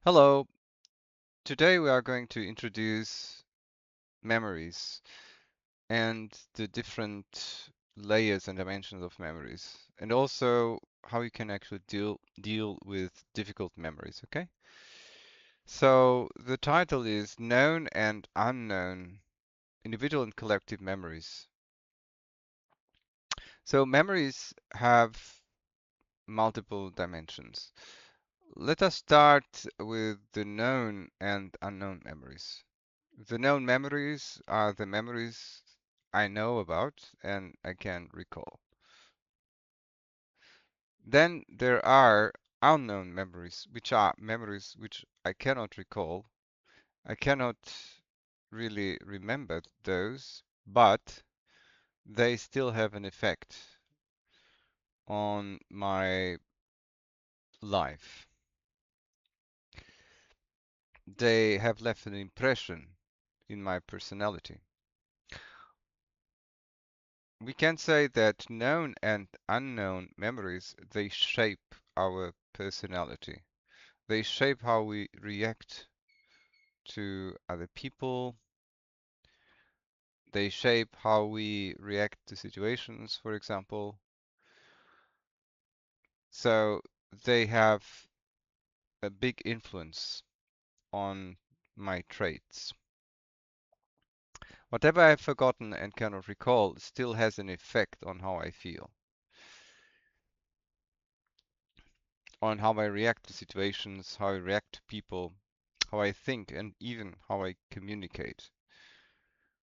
Hello, today we are going to introduce memories and the different layers and dimensions of memories, and also how you can actually deal with difficult memories, okay? So the title is Known and Unknown Individual and Collective Memories. So memories have multiple dimensions. Let us start with the known and unknown memories. The known memories are the memories I know about and I can recall. Then there are unknown memories, which are memories which I cannot recall. I cannot really remember those, but they still have an effect on my life. They have left an impression in my personality. We can say that known and unknown memories, they shape our personality. They shape how we react to other people. They shape how we react to situations, for example. So they have a big influence on my traits. Whatever I've forgotten and cannot recall still has an effect on how I feel, on how I react to situations, how I react to people, how I think, and even how I communicate.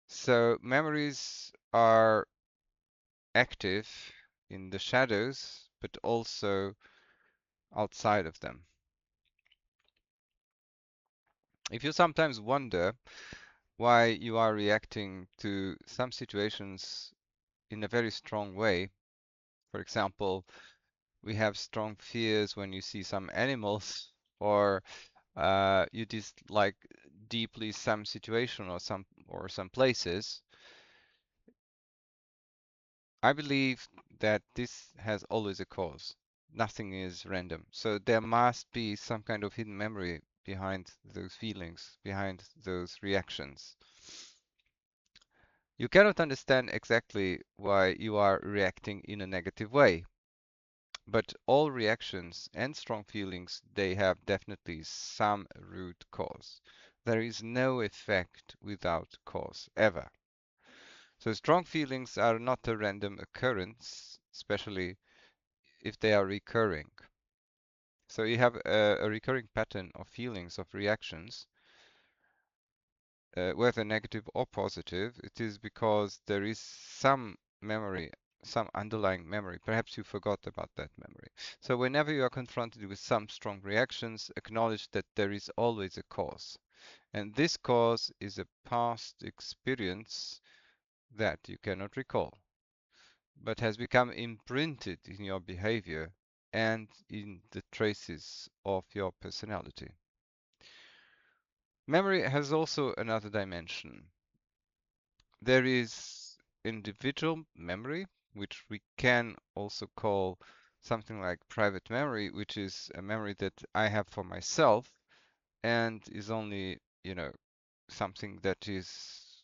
So memories are active in the shadows, but also outside of them. If you sometimes wonder why you are reacting to some situations in a very strong way, for example, we have strong fears when you see some animals, or you dislike deeply some situation or some places. I believe that this has always a cause. Nothing is random. So there must be some kind of hidden memory behind those feelings, behind those reactions. You cannot understand exactly why you are reacting in a negative way, but all reactions and strong feelings, they have definitely some root cause. There is no effect without cause, ever. So strong feelings are not a random occurrence, especially if they are recurring. So you have a recurring pattern of feelings, of reactions, whether negative or positive. It is because there is some memory, some underlying memory. Perhaps you forgot about that memory. So whenever you are confronted with some strong reactions, acknowledge that there is always a cause. And this cause is a past experience that you cannot recall, but has become imprinted in your behavior and in the traces of your personality. Memory has also another dimension. There is individual memory, which we can also call something like private memory, which is a memory that I have for myself and is only, something that is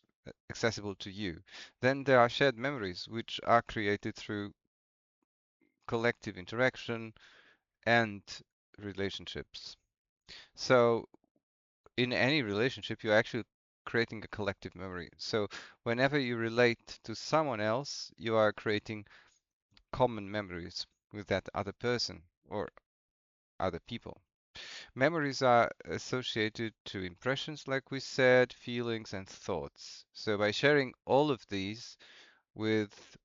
accessible to you. Then there are shared memories, which are created through collective interaction and relationships. So in any relationship, you're actually creating a collective memory. So whenever you relate to someone else, you are creating common memories with that other person or other people. Memories are associated to impressions, like we said, feelings and thoughts. So by sharing all of these with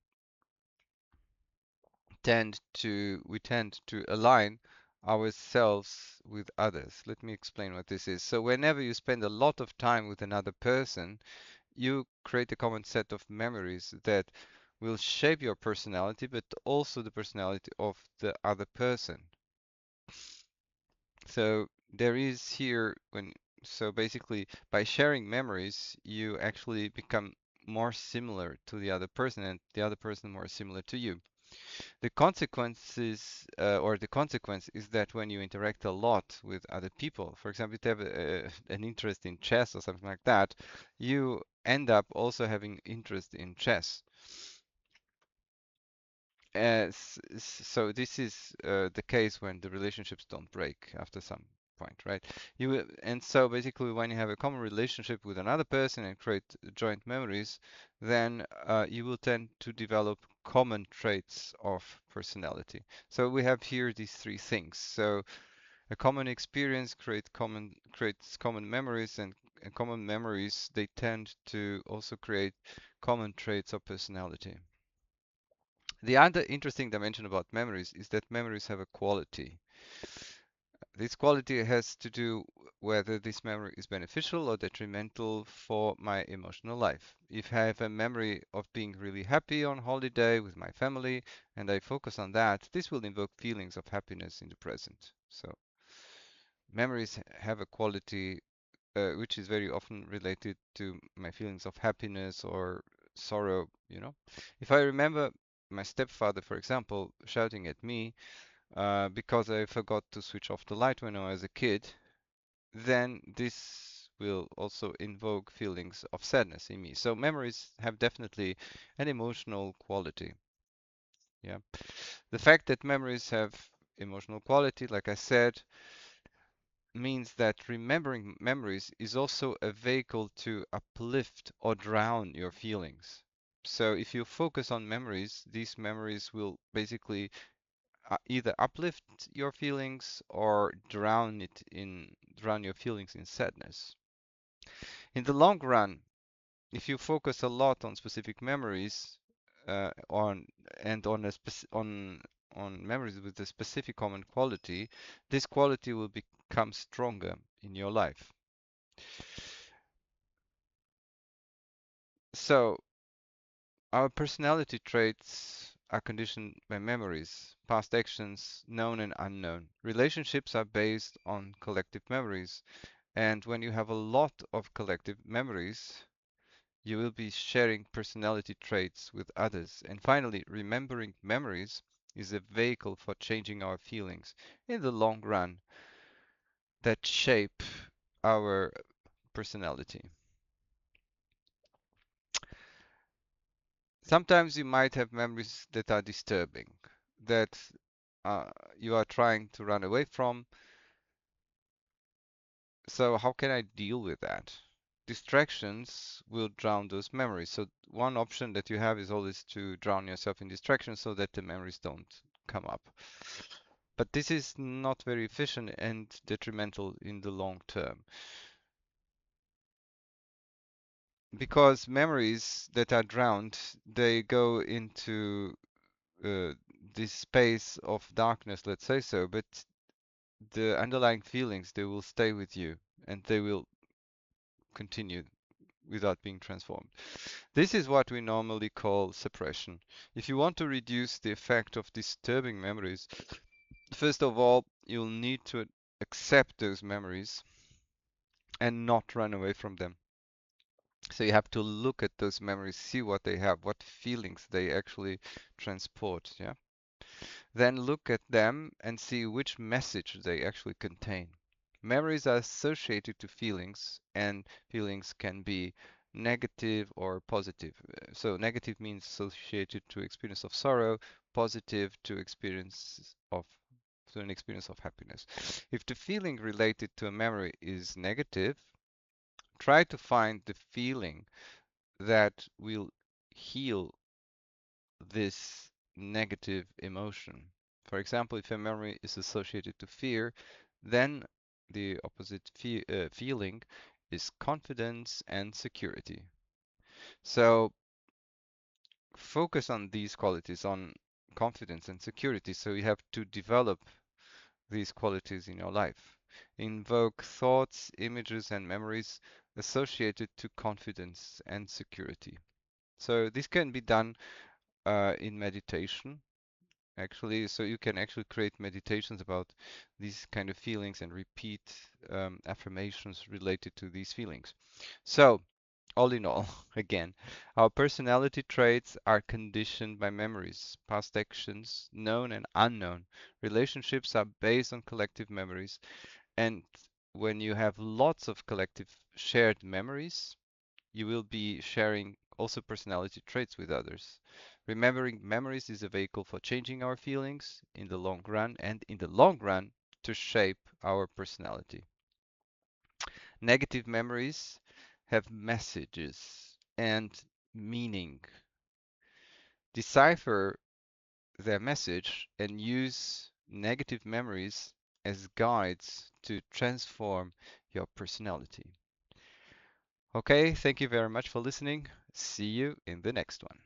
we tend to align ourselves with others. Let me explain what this is. So whenever you spend a lot of time with another person, you create a common set of memories that will shape your personality, but also the personality of the other person. So there is here when so basically by sharing memories, you actually become more similar to the other person and the other person more similar to you. The consequence is that when you interact a lot with other people, for example, if you have an interest in chess or something like that, you end up also having interest in chess. So this is the case when the relationships don't break after some point, right? And so basically, when you have a common relationship with another person and create joint memories, then you will tend to develop common traits of personality. So we have here these three things. So a common experience creates common memories, and common memories they tend to also create common traits of personality. The other interesting dimension about memories is that memories have a quality. This quality has to do whether this memory is beneficial or detrimental for my emotional life. If I have a memory of being really happy on holiday with my family and I focus on that, this will invoke feelings of happiness in the present. So memories have a quality which is very often related to my feelings of happiness or sorrow, you know. If I remember my stepfather, for example, shouting at me because I forgot to switch off the light when I was a kid, then this will also invoke feelings of sadness in me. So memories have definitely an emotional quality. Yeah. The fact that memories have emotional quality, like I said, means that remembering memories is also a vehicle to uplift or drown your feelings. So if you focus on memories, these memories will basically either uplift your feelings or drown your feelings in sadness. In the long run, if you focus a lot on specific memories, on and on a spec on memories with a specific common quality, this quality will become stronger in your life. So, our personality traits are conditioned by memories, past actions, known and unknown. Relationships are based on collective memories, and when you have a lot of collective memories, you will be sharing personality traits with others. And finally, remembering memories is a vehicle for changing our feelings in the long run that shape our personality. Sometimes you might have memories that are disturbing, that you are trying to run away from. So, how can I deal with that? Distractions will drown those memories. So, one option that you have is always to drown yourself in distractions so that the memories don't come up. But this is not very efficient and detrimental in the long term because memories that are drowned, they go into uh, this space of darkness, let's say so, but the underlying feelings, they will stay with you and they will continue without being transformed. This is what we normally call suppression. If you want to reduce the effect of disturbing memories, first of all, you'll need to accept those memories and not run away from them. So you have to look at those memories, see what they have, what feelings they actually transport, yeah? Then look at them and see which message they actually contain. Memories are associated to feelings, and feelings can be negative or positive. So negative means associated to experience of sorrow, positive to an experience of happiness. If the feeling related to a memory is negative, try to find the feeling that will heal this negative emotion. For example, if a memory is associated to fear, then the opposite feeling is confidence and security. So focus on these qualities, on confidence and security. So you have to develop these qualities in your life. Invoke thoughts, images, and memories associated to confidence and security. So this can be done in meditation actually. So you can actually create meditations about these kind of feelings and repeat affirmations related to these feelings. So All in all, again, our personality traits are conditioned by memories, past actions, known and unknown. Relationships are based on collective memories, and when you have lots of collective shared memories, you will be sharing also personality traits with others. Remembering memories is a vehicle for changing our feelings in the long run, and in the long run, to shape our personality. Negative memories have messages and meaning. Decipher their message and use negative memories as guides to transform your personality. Okay, thank you very much for listening. See you in the next one.